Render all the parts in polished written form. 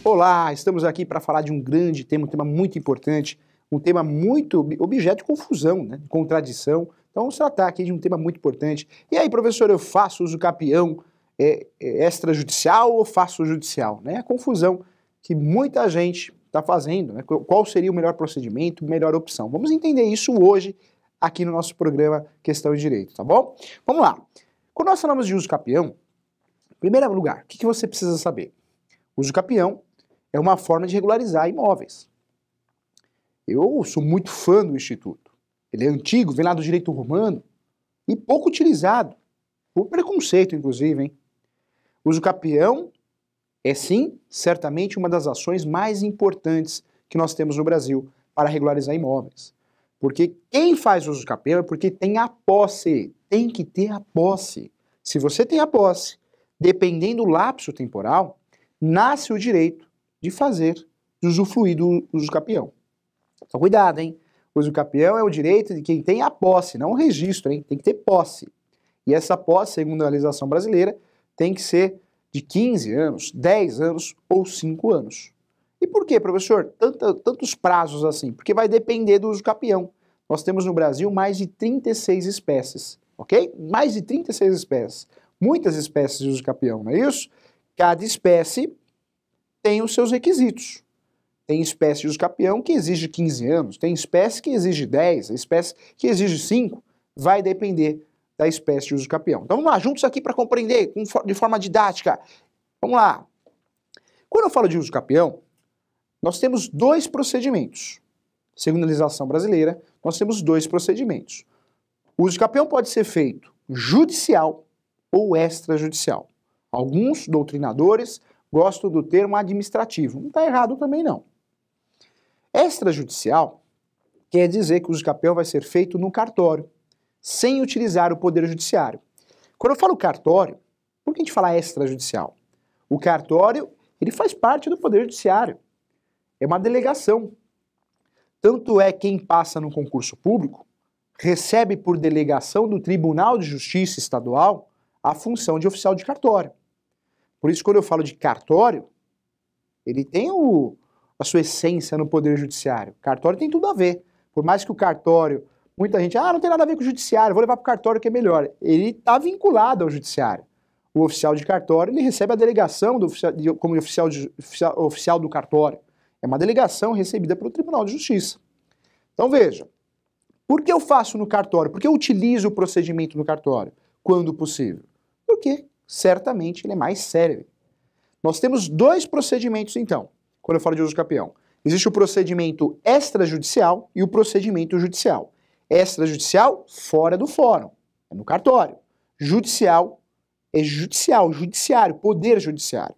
Olá, estamos aqui para falar de um grande tema, um tema muito importante, um tema muito objeto de confusão, né? De contradição. Então vamos tratar aqui de um tema muito importante. E aí, professor, eu faço uso capião extrajudicial ou faço judicial? Né? A confusão que muita gente está fazendo, né? Qual seria o melhor procedimento, melhor opção? Vamos entender isso hoje aqui no nosso programa Questão e Direito, tá bom? Vamos lá. Quando nós falamos de uso capião, em primeiro lugar, o que você precisa saber? Uso capião é uma forma de regularizar imóveis. Eu sou muito fã do Instituto. Ele é antigo, vem lá do direito romano e pouco utilizado, por preconceito, inclusive, hein? Uso capião é, sim, certamente uma das ações mais importantes que nós temos no Brasil para regularizar imóveis. Porque quem faz uso capião é porque tem a posse, tem que ter a posse. Se você tem a posse, dependendo do lapso temporal, nasce o direito de fazer, de usufruir do uso capião. Então cuidado, hein? O uso capião é o direito de quem tem a posse, não o registro, hein? Tem que ter posse. E essa posse, segundo a legislação brasileira, tem que ser de 15 anos, 10 anos ou 5 anos. E por quê, professor? Tantos prazos assim? Porque vai depender do uso capião. Nós temos no Brasil mais de 36 espécies, ok? Mais de 36 espécies. Muitas espécies de uso capião, não é isso? Cada espécie tem os seus requisitos. Tem espécie de uso capião que exige 15 anos, tem espécie que exige 10, espécie que exige 5, vai depender da espécie de uso capião. Então vamos lá, juntos aqui para compreender de forma didática. Vamos lá. Quando eu falo de uso capião, nós temos dois procedimentos. Segundo a legislação brasileira, nós temos dois procedimentos. O uso capião pode ser feito judicial ou extrajudicial. Alguns doutrinadores gostam do termo administrativo. Não está errado também, não. Extrajudicial quer dizer que o uso capião vai ser feito no cartório, sem utilizar o poder judiciário. Quando eu falo cartório, por que a gente fala extrajudicial? O cartório, ele faz parte do poder judiciário. É uma delegação. Tanto é quem passa no concurso público, recebe por delegação do Tribunal de Justiça Estadual a função de oficial de cartório. Por isso, quando eu falo de cartório, ele tem a sua essência no Poder Judiciário. Cartório tem tudo a ver. Por mais que o cartório, muita gente, não tem nada a ver com o Judiciário, vou levar para o cartório que é melhor. Ele está vinculado ao Judiciário. O oficial de cartório, ele recebe a delegação como oficial do cartório. É uma delegação recebida pelo Tribunal de Justiça. Então veja, por que eu faço no cartório? Por que eu utilizo o procedimento no cartório? Quando possível? Porque certamente ele é mais célebre. Nós temos dois procedimentos, então, quando eu falo de uso capião. Existe o procedimento extrajudicial e o procedimento judicial. Extrajudicial, fora do fórum, é no cartório. Judicial, é judicial, judiciário, poder judiciário.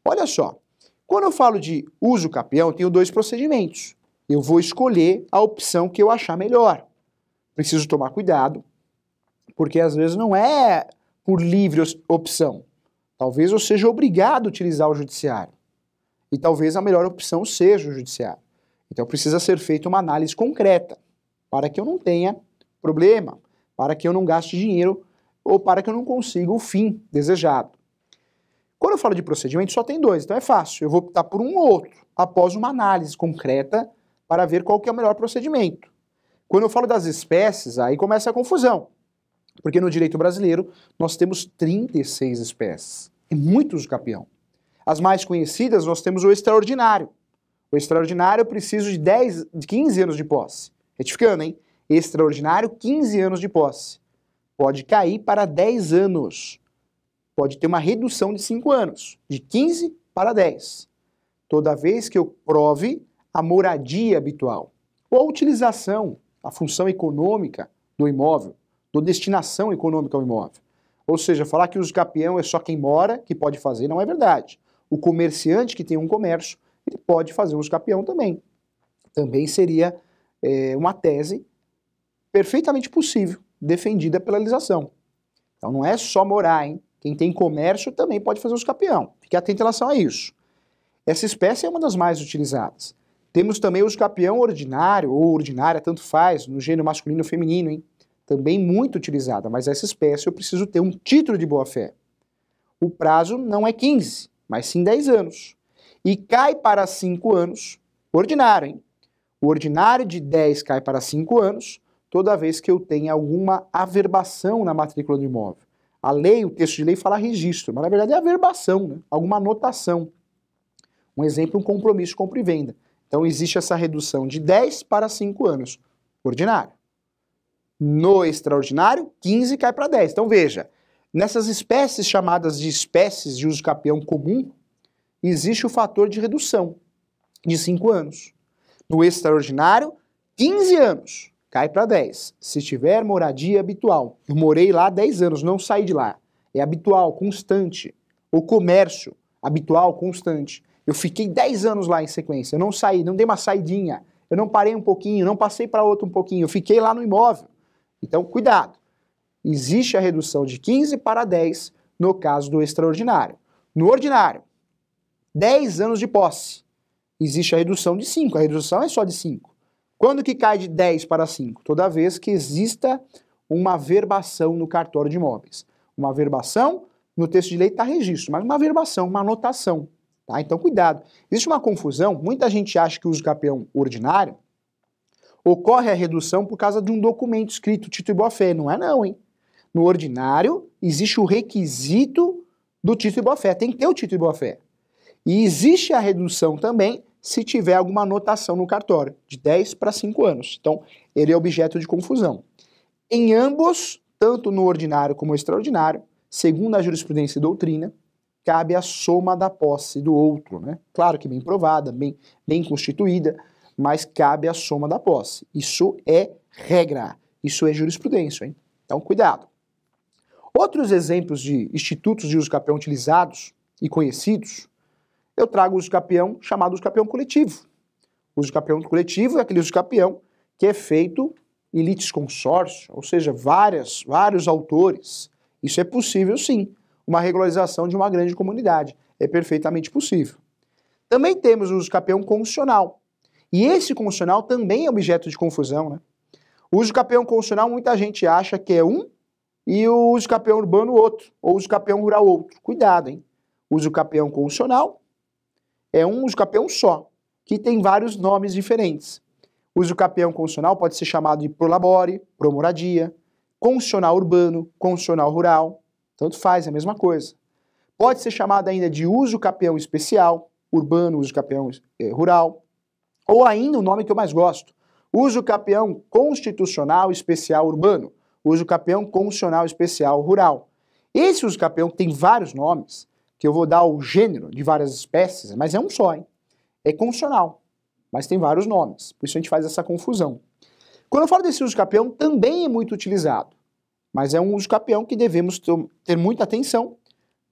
Olha só, quando eu falo de uso capião, eu tenho dois procedimentos. Eu vou escolher a opção que eu achar melhor. Preciso tomar cuidado, porque às vezes não é por livre opção. Talvez eu seja obrigado a utilizar o judiciário. E talvez a melhor opção seja o judiciário. Então precisa ser feita uma análise concreta, para que eu não tenha problema, para que eu não gaste dinheiro ou para que eu não consiga o fim desejado. Quando eu falo de procedimento, só tem dois, então é fácil. Eu vou optar por um ou outro, após uma análise concreta para ver qual que é o melhor procedimento. Quando eu falo das espécies, aí começa a confusão. Porque no direito brasileiro nós temos 36 espécies. É muito uso capião. As mais conhecidas nós temos o extraordinário. O extraordinário eu preciso de 15 anos de posse. Retificando, hein? Extraordinário, 15 anos de posse. Pode cair para 10 anos. Pode ter uma redução de 5 anos. De 15 para 10. Toda vez que eu prove a moradia habitual. Ou a utilização, a função econômica do imóvel. Ou destinação econômica ao imóvel. Ou seja, falar que o uso capião é só quem mora que pode fazer, não é verdade. O comerciante que tem um comércio, ele pode fazer uso capião também. Também seria uma tese perfeitamente possível, defendida pela legislação. Então não é só morar, hein? Quem tem comércio também pode fazer uso capião. Fique atento em relação a isso. Essa espécie é uma das mais utilizadas. Temos também o uso capião ordinário ou ordinária, tanto faz, no gênero masculino ou feminino, hein? Também muito utilizada, mas essa espécie eu preciso ter um título de boa-fé. O prazo não é 15, mas sim 10 anos. e cai para 5 anos, ordinário, hein? O ordinário de 10 cai para 5 anos, toda vez que eu tenha alguma averbação na matrícula do imóvel. A lei, o texto de lei fala registro, mas na verdade é averbação, né? Alguma anotação. Um exemplo, um compromisso de compra e venda. Então existe essa redução de 10 para 5 anos, ordinário. No extraordinário, 15 cai para 10. Então veja, nessas espécies chamadas de espécies de uso capião comum, existe o fator de redução de 5 anos. No extraordinário, 15 anos, cai para 10. Se tiver moradia habitual, eu morei lá 10 anos, não saí de lá. É habitual, constante. O comércio, habitual, constante. Eu fiquei 10 anos lá em sequência, eu não saí, não dei uma saidinha, eu não parei um pouquinho, não passei para outro um pouquinho, eu fiquei lá no imóvel. Então, cuidado. Existe a redução de 15 para 10 no caso do extraordinário. No ordinário, 10 anos de posse. Existe a redução de 5, a redução é só de 5. Quando que cai de 10 para 5? Toda vez que exista uma averbação no cartório de imóveis. Uma averbação, no texto de lei está registro, mas uma averbação, uma anotação. Tá? Então, cuidado. Existe uma confusão, muita gente acha que o uso capião ordinário ocorre a redução por causa de um documento escrito, título e boa-fé. Não é não, hein? No ordinário, existe o requisito do título e boa-fé. Tem que ter o título e boa-fé. E existe a redução também se tiver alguma anotação no cartório, de 10 para 5 anos. Então, ele é objeto de confusão. Em ambos, tanto no ordinário como no extraordinário, segundo a jurisprudência e doutrina, cabe a soma da posse do outro, né? Claro que bem provada, bem constituída, mas cabe a soma da posse. Isso é regra, isso é jurisprudência, hein? Então, cuidado. Outros exemplos de institutos de uso capião utilizados e conhecidos, eu trago o uso capião chamado uso capião coletivo. O uso capião coletivo é aquele uso capião que é feito em litisconsórcio, ou seja, vários autores. Isso é possível sim, uma regularização de uma grande comunidade. É perfeitamente possível. Também temos o uso capião constitucional. E esse constitucional também é objeto de confusão, né? O uso capião constitucional, muita gente acha que é um e o uso capião urbano outro, ou o uso capião rural outro. Cuidado, hein? O uso capião constitucional é um uso capião só, que tem vários nomes diferentes. O uso capião constitucional pode ser chamado de prolabore, promoradia, constitucional urbano, constitucional rural, tanto faz, é a mesma coisa. Pode ser chamado ainda de uso capião especial, urbano, uso capião rural, ou ainda o nome que eu mais gosto, uso capião constitucional especial urbano, uso capião constitucional especial rural. Esse uso capião tem vários nomes, que eu vou dar o gênero de várias espécies, mas é um só, hein? É constitucional, mas tem vários nomes, por isso a gente faz essa confusão. Quando eu falo desse uso capião, também é muito utilizado, mas é um uso capião que devemos ter muita atenção,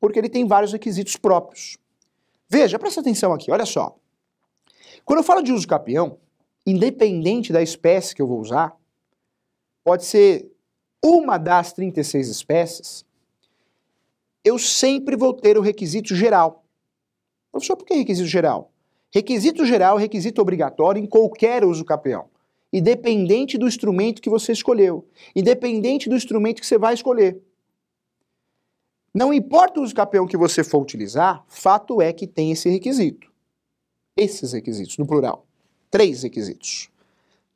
porque ele tem vários requisitos próprios. Veja, presta atenção aqui, olha só. Quando eu falo de uso capião, independente da espécie que eu vou usar, pode ser uma das 36 espécies, eu sempre vou ter o requisito geral. Professor, por que requisito geral? Requisito geral é requisito obrigatório em qualquer uso capião, independente do instrumento que você escolheu, independente do instrumento que você vai escolher. Não importa o uso capião que você for utilizar, fato é que tem esse requisito. Esses requisitos, no plural. 3 requisitos.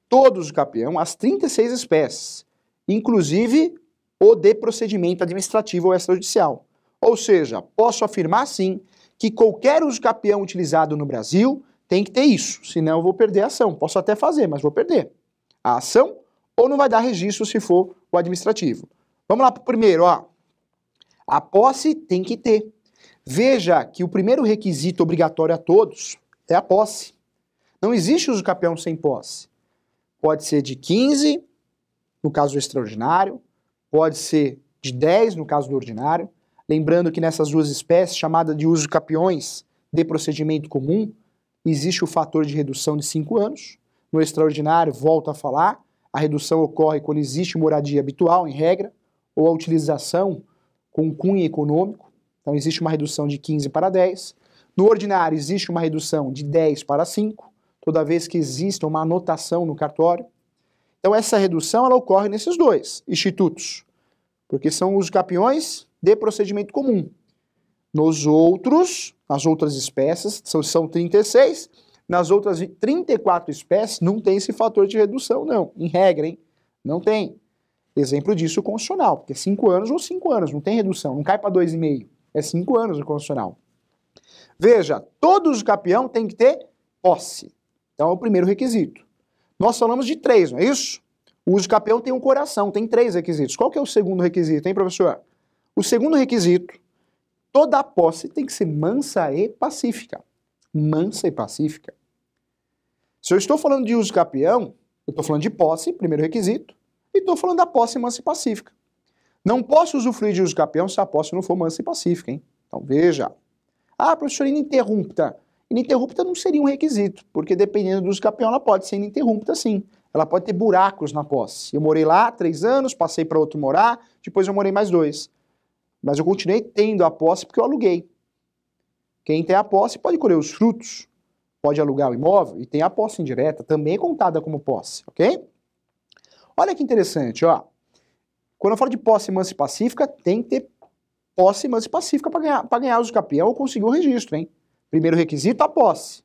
Todos os capião, as 36 espécies, inclusive o de procedimento administrativo ou extrajudicial. Ou seja, posso afirmar sim que qualquer uso capião utilizado no Brasil tem que ter isso, senão eu vou perder a ação. Posso até fazer, mas vou perder a ação ou não vai dar registro se for o administrativo. Vamos lá para o primeiro, ó. A posse tem que ter. Veja que o primeiro requisito obrigatório a todos é a posse. Não existe uso capião sem posse. Pode ser de 15, no caso do extraordinário, pode ser de 10, no caso do ordinário. Lembrando que nessas duas espécies, chamada de uso capiões de procedimento comum, existe o fator de redução de 5 anos. No extraordinário, volto a falar, a redução ocorre quando existe moradia habitual, em regra, ou a utilização com cunho econômico. Então existe uma redução de 15 para 10. No ordinário, existe uma redução de 10 para 5, toda vez que exista uma anotação no cartório. Então essa redução ela ocorre nesses dois institutos, porque são os capiões de procedimento comum. Nos outros, nas outras espécies são 36, nas outras 34 espécies não tem esse fator de redução, não. Em regra, hein? Não tem. Exemplo disso, o constitucional, porque é 5 anos ou 5 anos, não tem redução, não cai para 2,5. É 5 anos o constitucional. Veja, todo usucapião tem que ter posse. Então é o primeiro requisito. Nós falamos de 3, não é isso? O usucapião tem um coração, tem 3 requisitos. Qual que é o segundo requisito, hein, professor? O segundo requisito, toda a posse tem que ser mansa e pacífica. Mansa e pacífica. Se eu estou falando de usucapião, eu estou falando de posse, primeiro requisito, e estou falando da posse mansa e pacífica. Não posso usufruir de usucapião se a posse não for mansa e pacífica, hein? Então veja. Ah, professor, ininterrupta. Ininterrupta não seria um requisito, porque dependendo do usucapião ela pode ser ininterrupta sim. Ela pode ter buracos na posse. Eu morei lá 3 anos, passei para outro morar, depois eu morei mais 2. Mas eu continuei tendo a posse porque eu aluguei. Quem tem a posse pode colher os frutos, pode alugar o imóvel e tem a posse indireta, também é contada como posse, ok? Olha que interessante, ó. Quando eu falo de posse mansa e pacífica, tem que ter posse mansa e pacífica para ganhar o usucapião ou conseguir o registro, hein? Primeiro requisito, a posse.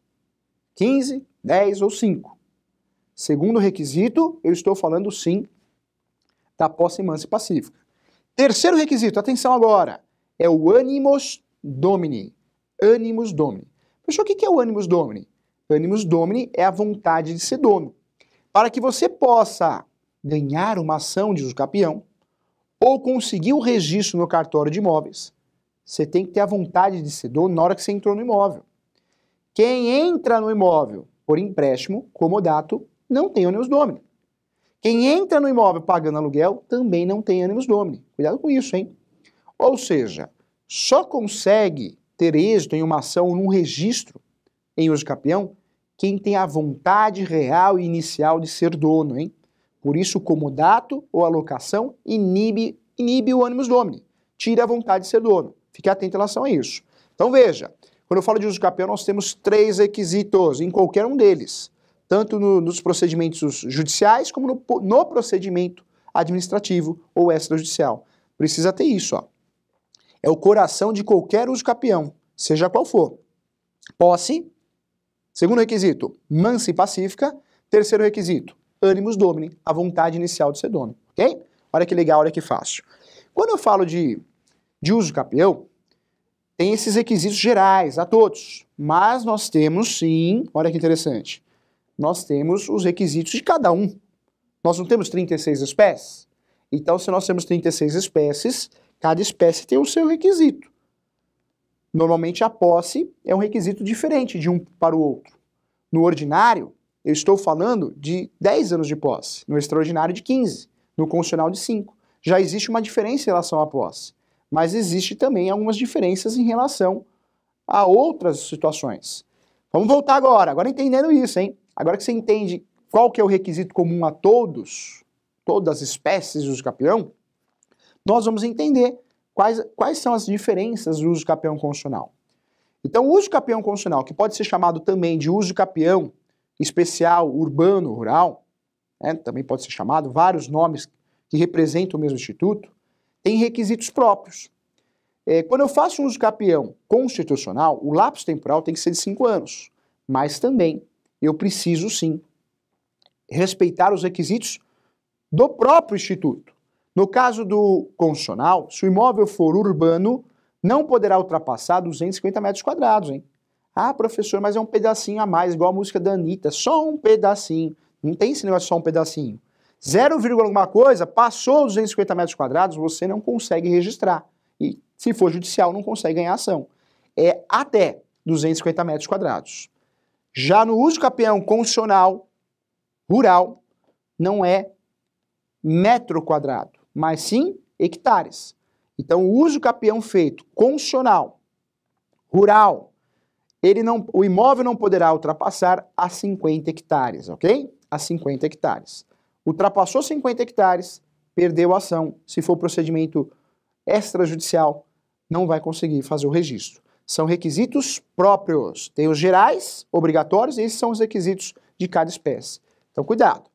15, 10 ou 5. Segundo requisito, eu estou falando sim da posse mansa e pacífica. Terceiro requisito, atenção agora, é o animus domini. Animus domini. Professor, o que é o animus domini? Animus domini é a vontade de ser dono. Para que você possa ganhar uma ação de usucapião ou conseguir o registro no cartório de imóveis, você tem que ter a vontade de ser dono na hora que você entrou no imóvel. Quem entra no imóvel por empréstimo, comodato, não tem animus domini. Quem entra no imóvel pagando aluguel também não tem animus domini. Cuidado com isso, hein? Ou seja, só consegue ter êxito em uma ação ou num registro em usucapião quem tem a vontade real e inicial de ser dono, hein? Por isso, o comodato ou a locação inibe o animus domini. Tira a vontade de ser dono. Fique atento em relação a isso. Então veja, quando eu falo de usucapião, nós temos 3 requisitos em qualquer um deles. Tanto nos procedimentos judiciais, como no procedimento administrativo ou extrajudicial. Precisa ter isso, ó. É o coração de qualquer usucapião, seja qual for. Posse. Segundo requisito, mansa e pacífica. Terceiro requisito, animus domini, a vontade inicial de ser dono. Ok? Olha que legal, olha que fácil. Quando eu falo de usucapião, tem esses requisitos gerais a todos. Mas nós temos sim, olha que interessante, nós temos os requisitos de cada um. Nós não temos 36 espécies? Então, se nós temos 36 espécies, cada espécie tem o seu requisito. Normalmente, a posse é um requisito diferente de um para o outro. No ordinário, eu estou falando de 10 anos de posse. No extraordinário, de 15. No constitucional, de 5. Já existe uma diferença em relação à posse. Mas existe também algumas diferenças em relação a outras situações. Vamos voltar agora entendendo isso, hein? Agora que você entende qual que é o requisito comum a todas as espécies de usucapião, nós vamos entender quais são as diferenças do usucapião constitucional. Então, o usucapião constitucional, que pode ser chamado também de usucapião especial urbano rural, né, também pode ser chamado, vários nomes que representam o mesmo instituto, tem requisitos próprios. Quando eu faço um usucapião constitucional, o lapso temporal tem que ser de 5 anos, mas também eu preciso sim respeitar os requisitos do próprio instituto. No caso do constitucional, se o imóvel for urbano, não poderá ultrapassar 250 metros quadrados, hein? Ah, professor, mas é um pedacinho a mais, igual a música da Anitta, só um pedacinho. Não tem esse negócio de só um pedacinho. 0, alguma coisa, passou 250 metros quadrados, você não consegue registrar. E se for judicial, não consegue ganhar ação. É até 250 metros quadrados. Já no usucapião constitucional, rural, não é metro quadrado, mas sim hectares. Então, o usucapião feito constitucional, rural, o imóvel não poderá ultrapassar a 50 hectares, ok? A 50 hectares. Ultrapassou 50 hectares, perdeu a ação. Se for procedimento extrajudicial, não vai conseguir fazer o registro. São requisitos próprios. Tem os gerais, obrigatórios, e esses são os requisitos de cada espécie. Então, cuidado.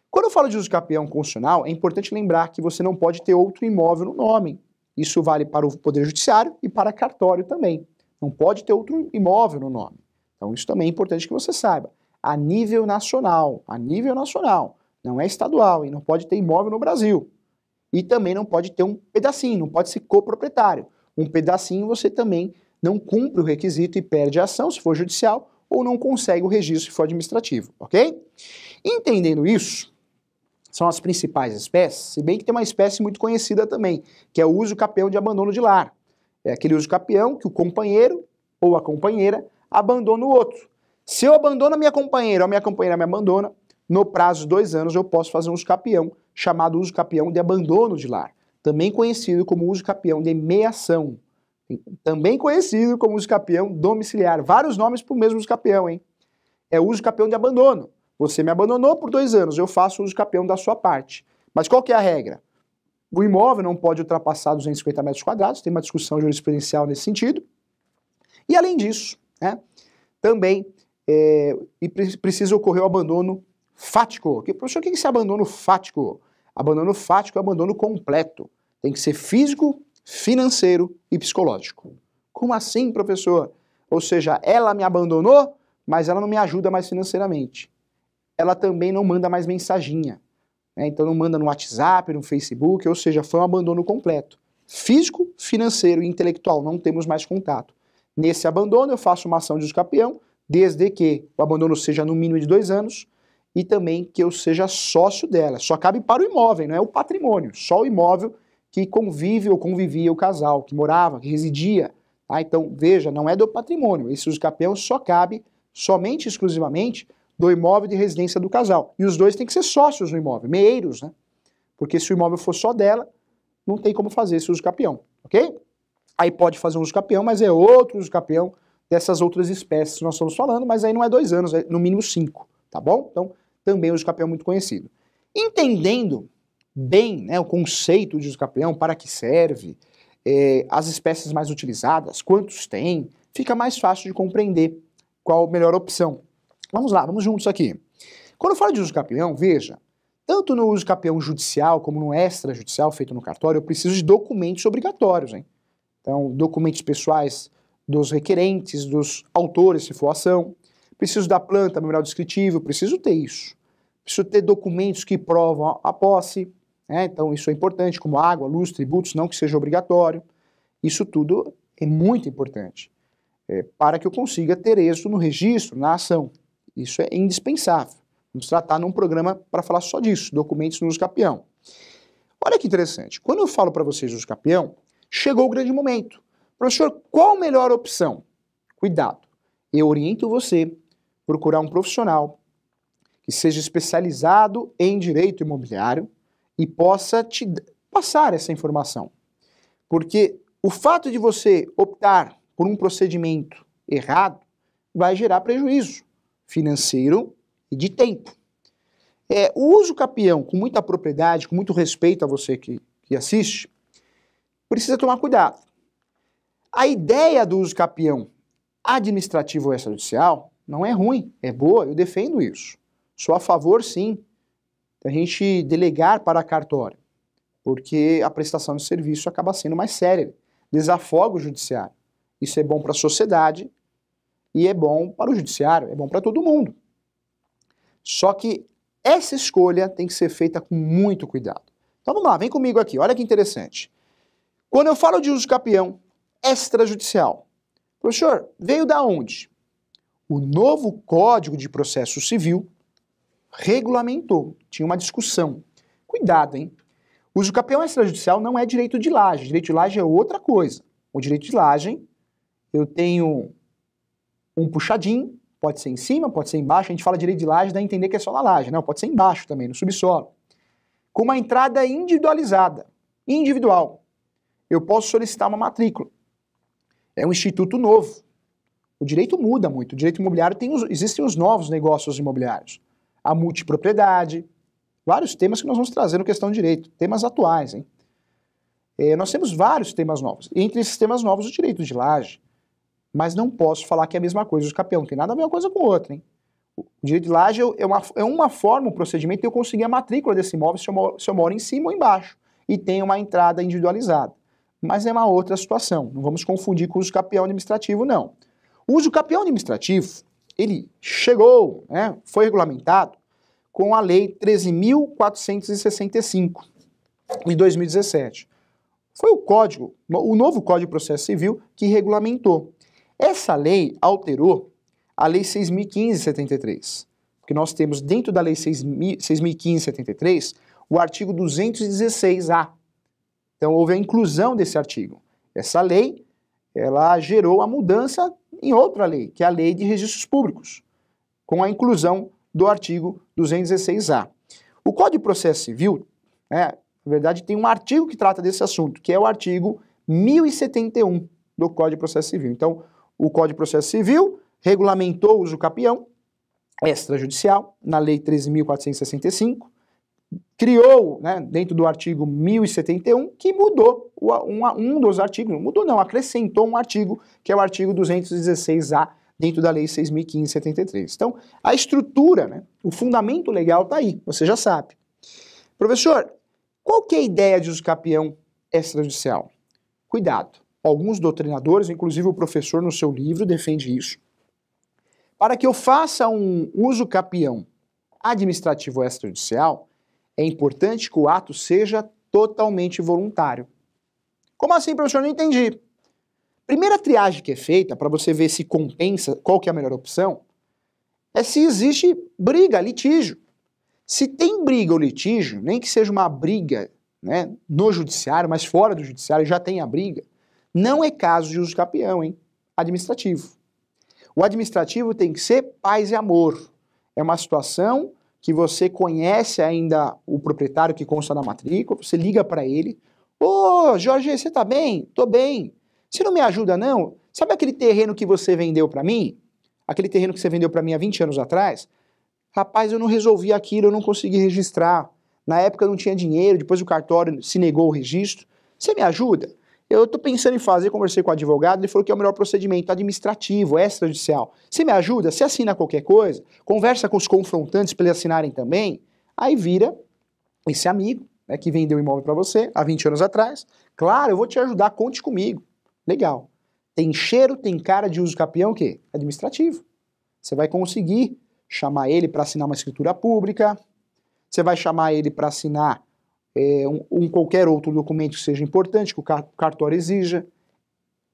Quando eu falo de usucapião constitucional, é importante lembrar que você não pode ter outro imóvel no nome. Isso vale para o Poder Judiciário e para cartório também. Não pode ter outro imóvel no nome. Então isso também é importante que você saiba. A nível nacional, não é estadual, e não pode ter imóvel no Brasil. E também não pode ter um pedacinho, não pode ser coproprietário. Um pedacinho você também não cumpre o requisito e perde a ação, se for judicial, ou não consegue o registro se for administrativo, ok? Entendendo isso, são as principais espécies, se bem que tem uma espécie muito conhecida também, que é o uso capião de abandono de lar. É aquele uso capião que o companheiro ou a companheira abandona o outro. Se eu abandono a minha companheira ou a minha companheira me abandona, no prazo de 2 anos eu posso fazer um uso capião, chamado uso capião de abandono de lar, também conhecido como uso capião de meação, também conhecido como uso capião domiciliar. Vários nomes para o mesmo uso capião, hein? É o uso capião de abandono. Você me abandonou por 2 anos, eu faço o uso capião da sua parte. Mas qual que é a regra? O imóvel não pode ultrapassar 250 metros quadrados, tem uma discussão jurisprudencial nesse sentido. E além disso, né, também precisa ocorrer o abandono fático. Professor, o que é esse abandono fático? Abandono fático é abandono completo. Tem que ser físico, financeiro e psicológico. Como assim, professor? Ou seja, ela me abandonou, mas ela não me ajuda mais financeiramente. Ela também não manda mais mensaginha. Então não manda no WhatsApp, no Facebook, ou seja, foi um abandono completo. Físico, financeiro e intelectual, não temos mais contato. Nesse abandono eu faço uma ação de uso capião, desde que o abandono seja no mínimo de 2 anos e também que eu seja sócio dela. Só cabe para o imóvel, não é o patrimônio, só o imóvel que convive ou convivia o casal, que morava, que residia. Tá? Então, veja, não é do patrimônio. Esse uso capião só cabe somente, exclusivamente, do imóvel de residência do casal. E os dois têm que ser sócios no imóvel, meeiros, né? Porque se o imóvel for só dela, não tem como fazer esse uso capião, ok? Aí pode fazer um uso capião, mas é outro uso capião dessas outras espécies que nós estamos falando, mas aí não é 2 anos, é no mínimo 5, tá bom? Então, também o uso capião muito conhecido. Entendendo bem, né, o conceito de uso capião, para que serve, as espécies mais utilizadas, quantos tem, fica mais fácil de compreender qual a melhor opção. Vamos lá, vamos juntos aqui. Quando eu falo de uso capião, veja, tanto no uso capião judicial como no extrajudicial feito no cartório, eu preciso de documentos obrigatórios, hein? Então, documentos pessoais dos requerentes, dos autores, se for ação. Preciso da planta, memorial descritivo, preciso ter isso. Preciso ter documentos que provam a posse, né? Então isso é importante, como água, luz, tributos, não que seja obrigatório. Isso tudo é muito importante para que eu consiga ter êxito no registro, na ação. Isso é indispensável. Vamos tratar num programa para falar só disso, documentos no uso capião. Olha que interessante, quando eu falo para vocês do uso capião, chegou o grande momento. Professor, qual a melhor opção? Cuidado, eu oriento você a procurar um profissional que seja especializado em direito imobiliário e possa te passar essa informação. Porque o fato de você optar por um procedimento errado vai gerar prejuízo financeiro e de tempo. O uso capião, com muita propriedade, com muito respeito a você que assiste, precisa tomar cuidado. A ideia do uso capião administrativo ou extrajudicial não é ruim, é boa, eu defendo isso. Sou a favor, sim, da gente delegar para cartório, porque a prestação de serviço acaba sendo mais séria, desafoga o judiciário. Isso é bom para a sociedade e é bom para o judiciário, é bom para todo mundo. Só que essa escolha tem que ser feita com muito cuidado. Então vamos lá, vem comigo aqui, olha que interessante. Quando eu falo de uso capião extrajudicial, professor, veio da onde? O novo Código de Processo Civil regulamentou, tinha uma discussão. Cuidado, hein? O uso capião extrajudicial não é direito de laje, direito de laje é outra coisa. O direito de laje, eu tenho um puxadinho, pode ser em cima, pode ser embaixo, a gente fala direito de laje, dá a entender que é só na laje, não, pode ser embaixo também, no subsolo. Com uma entrada individualizada, individual. Eu posso solicitar uma matrícula. É um instituto novo. O direito muda muito, o direito imobiliário existem os novos negócios imobiliários. A multipropriedade, vários temas que nós vamos trazer no questão de direito, temas atuais, hein? Nós temos vários temas novos, entre esses temas novos o direito de laje, mas não posso falar que é a mesma coisa, o capião, não tem nada a ver uma coisa com outra, hein? O direito de laje é uma forma, um procedimento de eu conseguir a matrícula desse imóvel se eu moro em cima ou embaixo, e tem uma entrada individualizada. mas é uma outra situação. Não vamos confundir com o uso capião administrativo, não. O uso capião administrativo, ele chegou, né, foi regulamentado com a Lei 13.465, de 2017. Foi o novo Código de Processo Civil que regulamentou. Essa lei alterou a Lei 6.015 de 73, porque nós temos dentro da Lei 6.015 de 73 o artigo 216A. Então houve a inclusão desse artigo. Essa lei, ela gerou a mudança em outra lei, que é a Lei de Registros Públicos, com a inclusão do artigo 216A. O Código de Processo Civil, na verdade, tem um artigo que trata desse assunto, que é o artigo 1071 do Código de Processo Civil. Então, o Código de Processo Civil regulamentou o uso capião extrajudicial na Lei 13.465, criou, né, dentro do artigo 1071, que mudou um dos artigos, não mudou não, acrescentou um artigo, que é o artigo 216A, dentro da Lei 6.015 de 73. Então, a estrutura, né, o fundamento legal está aí, você já sabe. Professor, qual que é a ideia de uso capião extrajudicial? Cuidado, alguns doutrinadores, inclusive o professor no seu livro, defende isso. Para que eu faça um uso capião administrativo extrajudicial, é importante que o ato seja totalmente voluntário. Como assim, professor? Não entendi. Primeira triagem que é feita, para você ver se compensa, qual que é a melhor opção, é se existe briga, litígio. Se tem briga ou litígio, nem que seja uma briga, né, no judiciário, mas fora do judiciário já tem a briga, não é caso de uso capião, hein? Administrativo. O administrativo tem que ser paz e amor. É uma situação que você conhece ainda o proprietário que consta na matrícula, você liga para ele, ô, Jorge, você tá bem? Tô bem. Você não me ajuda não? Sabe aquele terreno que você vendeu para mim? Aquele terreno que você vendeu para mim há 20 anos atrás? Rapaz, eu não resolvi aquilo, eu não consegui registrar. Na época eu não tinha dinheiro, depois o cartório se negou o registro. Você me ajuda? Eu tô pensando em fazer, conversei com o advogado, ele falou que é o melhor procedimento administrativo, extrajudicial. Você me ajuda? Você assina qualquer coisa? Conversa com os confrontantes para eles assinarem também? Aí vira esse amigo, né, que vendeu o imóvel para você há 20 anos atrás. Claro, eu vou te ajudar, conte comigo. Legal. Tem cheiro, tem cara de uso capião o quê? Administrativo. Você vai conseguir chamar ele para assinar uma escritura pública, você vai chamar ele para assinar qualquer outro documento que seja importante, que o cartório exija.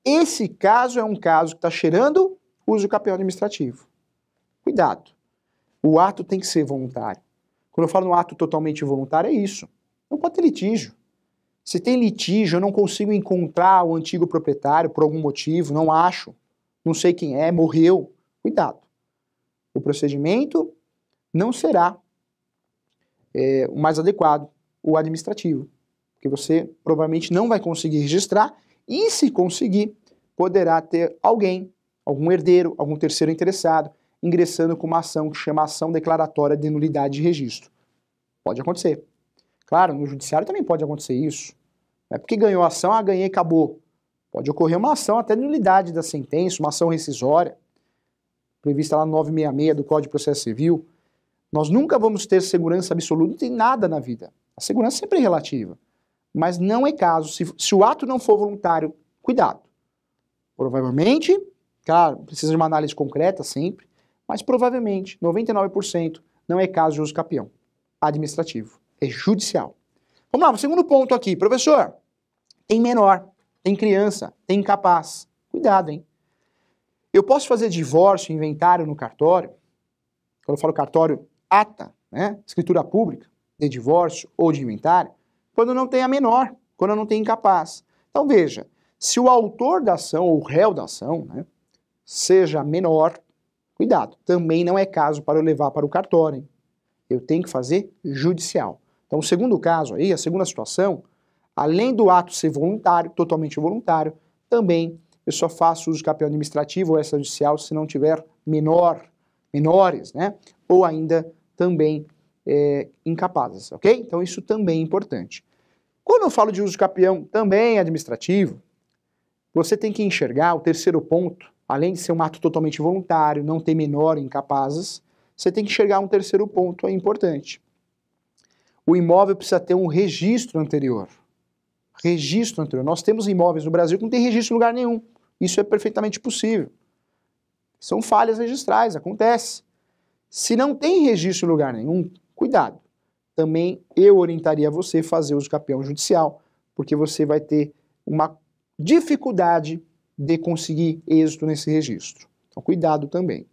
Esse caso é um caso que está cheirando uso capião administrativo. Cuidado. O ato tem que ser voluntário. Quando eu falo no ato totalmente voluntário, é isso. Não pode ter litígio. Se tem litígio, eu não consigo encontrar o antigo proprietário por algum motivo, não acho, não sei quem é, morreu. Cuidado. O procedimento não será o mais adequado, o administrativo, porque você provavelmente não vai conseguir registrar e, se conseguir, poderá ter alguém, algum herdeiro, algum terceiro interessado, ingressando com uma ação que chama ação declaratória de nulidade de registro. Pode acontecer. Claro, no judiciário também pode acontecer isso. Não é porque ganhou a ação, ganhei e acabou. Pode ocorrer uma ação até de nulidade da sentença, uma ação rescisória, prevista lá no 966 do Código de Processo Civil. Nós nunca vamos ter segurança absoluta em nada na vida. A segurança sempre é relativa. Mas não é caso. Se o ato não for voluntário, cuidado. Provavelmente, claro, precisa de uma análise concreta sempre, mas provavelmente, 99%, não é caso de uso capião administrativo. É judicial. Vamos lá, o segundo ponto aqui. Professor, tem menor, tem criança, tem incapaz. Cuidado, hein? Eu posso fazer divórcio, inventário no cartório? Quando eu falo cartório, ata, né? Escritura pública, de divórcio ou de inventário, quando não tem a menor, quando não tem incapaz. Então veja, se o autor da ação ou o réu da ação, né, seja menor, cuidado, também não é caso para eu levar para o cartório, hein? Eu tenho que fazer judicial. Então o segundo caso aí, a segunda situação, além do ato ser voluntário, totalmente voluntário, também eu só faço uso de capião administrativo ou extrajudicial se não tiver menores, né? Ou ainda também incapazes, ok? Então isso também é importante. Quando eu falo de uso de capião também administrativo, você tem que enxergar o terceiro ponto, além de ser um ato totalmente voluntário, não ter menor e incapazes, você tem que enxergar um terceiro ponto importante. O imóvel precisa ter um registro anterior. registro anterior. Nós temos imóveis no Brasil que não tem registro em lugar nenhum. Isso é perfeitamente possível. São falhas registrais, acontece. Se não tem registro em lugar nenhum, cuidado. Também eu orientaria você a fazer uso campeão judicial, porque você vai ter uma dificuldade de conseguir êxito nesse registro. Então, cuidado também.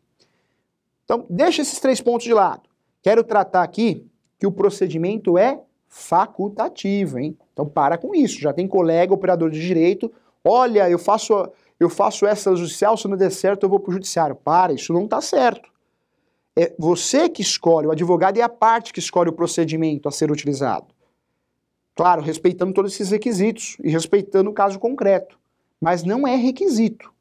Então, deixa esses 3 pontos de lado. Quero tratar aqui que o procedimento é facultativo, hein? Então, para com isso. Já tem colega, operador de direito, olha, eu faço extrajudicial, se não der certo eu vou para o judiciário. Para, isso não está certo. É você que escolhe, o advogado é a parte que escolhe o procedimento a ser utilizado. Claro, respeitando todos esses requisitos e respeitando o caso concreto. Mas não é requisito.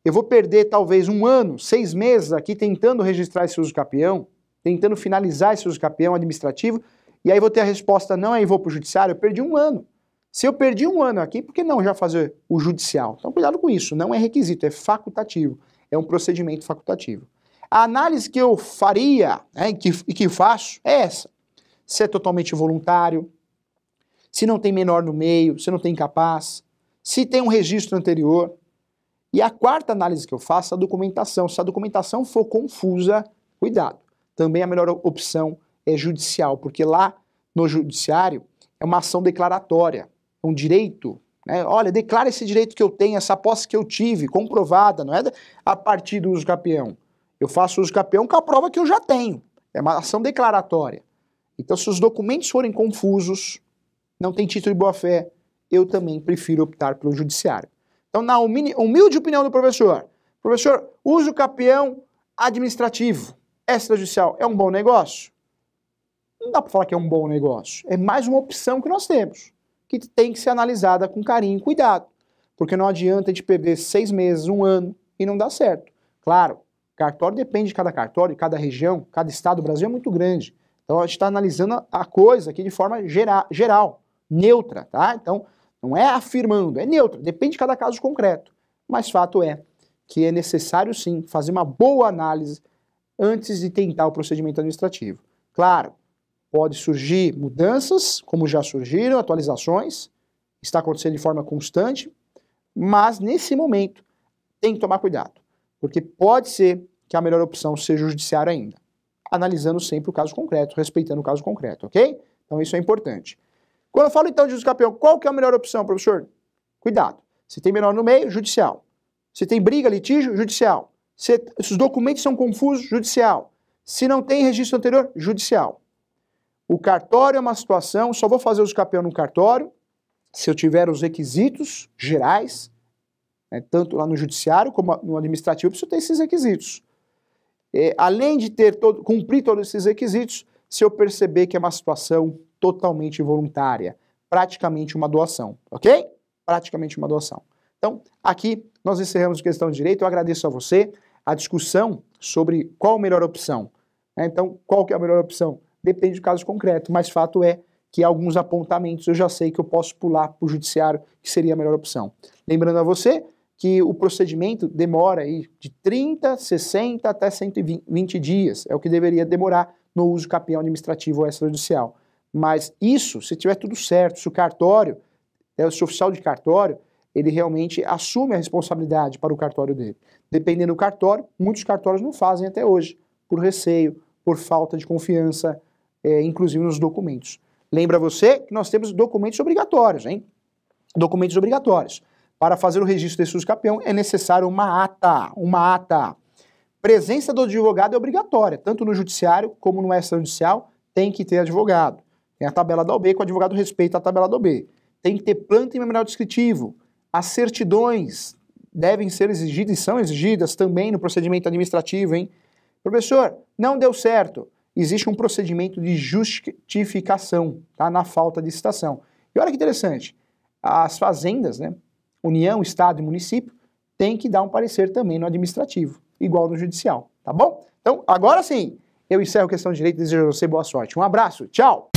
Eu vou perder talvez 1 ano, 6 meses aqui tentando registrar esse uso capião, tentando finalizar esse uso capião administrativo, e aí vou ter a resposta não, aí vou para o judiciário, eu perdi 1 ano. Se eu perdi 1 ano aqui, por que não já fazer o judicial? Então cuidado com isso, não é requisito, é facultativo, é um procedimento facultativo. A análise que eu faria, e que faço, é essa. Se é totalmente voluntário, se não tem menor no meio, se não tem incapaz, se tem um registro anterior. E a 4ª análise que eu faço é a documentação. Se a documentação for confusa, cuidado. Também a melhor opção é judicial, porque lá no judiciário é uma ação declaratória, um direito, né? Olha, declara esse direito que eu tenho, essa posse que eu tive, comprovada, não é a partir do uso capião. Eu faço uso capião com a prova que eu já tenho. É uma ação declaratória. Então, se os documentos forem confusos, não tem título de boa-fé, eu também prefiro optar pelo judiciário. Então, na humilde opinião do professor, uso capião administrativo, extrajudicial, é um bom negócio? Não dá para falar que é um bom negócio. É mais uma opção que nós temos, que tem que ser analisada com carinho e cuidado. Porque não adianta a gente perder 6 meses, 1 ano e não dar certo. Claro, cartório depende de cada cartório, cada região, cada estado do Brasil é muito grande. Então a gente está analisando a coisa aqui de forma geral, neutra, tá? Então não é afirmando, é neutra, depende de cada caso concreto. Mas fato é que é necessário sim fazer uma boa análise antes de tentar o procedimento administrativo. Claro, pode surgir mudanças, como já surgiram, atualizações, está acontecendo de forma constante, mas nesse momento tem que tomar cuidado, porque pode ser que a melhor opção seja o judiciário ainda, analisando sempre o caso concreto, respeitando o caso concreto, ok? Então isso é importante. Quando eu falo então de uso capião, qual que é a melhor opção, professor? Cuidado. Se tem menor no meio, judicial. Se tem briga, litígio, judicial. Se os documentos são confusos, judicial. Se não tem registro anterior, judicial. O cartório é uma situação, só vou fazer uso capião no cartório se eu tiver os requisitos gerais, né, tanto lá no judiciário como no administrativo, eu preciso ter esses requisitos. Além de cumprir todos esses requisitos, se eu perceber que é uma situação totalmente voluntária, praticamente uma doação, ok? Praticamente uma doação. Então, aqui nós encerramos a questão de direito. Eu agradeço a você a discussão sobre qual a melhor opção. Então, qual que é a melhor opção? Depende do caso concreto, mas fato é que alguns apontamentos eu já sei que eu posso pular para o judiciário, que seria a melhor opção. Lembrando a você que o procedimento demora aí de 30, 60 até 120 dias, é o que deveria demorar no uso capião administrativo ou extrajudicial. Mas isso, se tiver tudo certo, se o cartório, se o oficial de cartório, ele realmente assume a responsabilidade para o cartório dele. Dependendo do cartório, muitos cartórios não fazem até hoje, por receio, por falta de confiança, inclusive nos documentos. Lembra você que nós temos documentos obrigatórios, hein? Documentos obrigatórios. Para fazer o registro desse uso capião é necessário uma ata. Presença do advogado é obrigatória, tanto no judiciário como no extrajudicial, tem que ter advogado. Tem a tabela da OB, que o advogado respeita a tabela da OB. Tem que ter planta e memorial descritivo. As certidões devem ser exigidas e são exigidas também no procedimento administrativo, hein? Professor, não deu certo. Existe um procedimento de justificação, tá? Na falta de citação. E olha que interessante, as fazendas, né? União, Estado e município, tem que dar um parecer também no administrativo, igual no judicial, tá bom? Então, agora sim, eu encerro a questão de direito e desejo a você boa sorte. Um abraço, tchau!